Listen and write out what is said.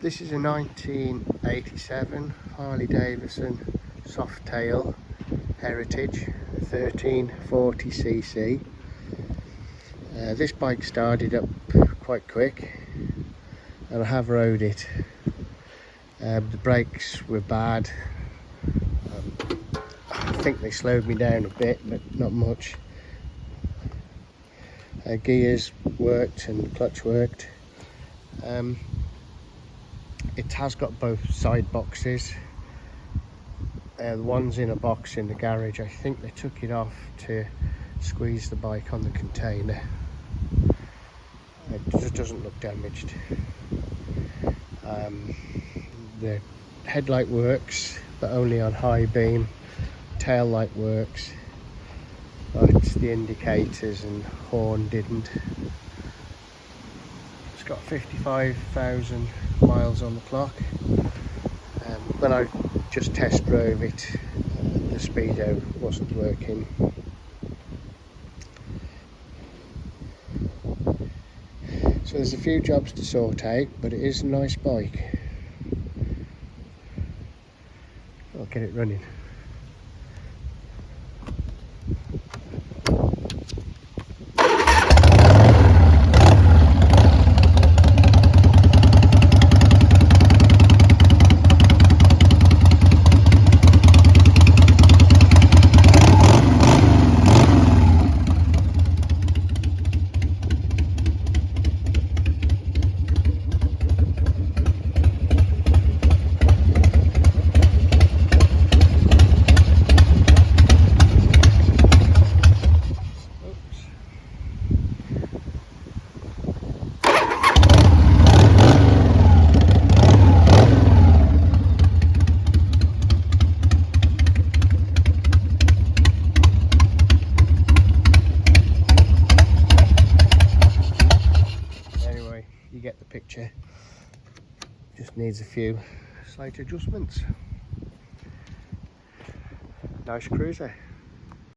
This is a 1987 Harley Davidson Softail Heritage 1340cc. This bike started up quite quick and I have rode it. The brakes were bad. I think they slowed me down a bit, but not much. Gears worked and the clutch worked. It has got both side boxes. The one's in a box in the garage. I think they took it off to squeeze the bike on the container. It just doesn't look damaged. The headlight works, but only on high beam. Tail light works, but the indicators and horn didn't. It's got 55,000 miles on the clock. When I just test drove it, the Speedo wasn't working. So there's a few jobs to sort out, but it is a nice bike. I'll get it running. You get the picture. Just needs a few slight adjustments. Nice cruiser.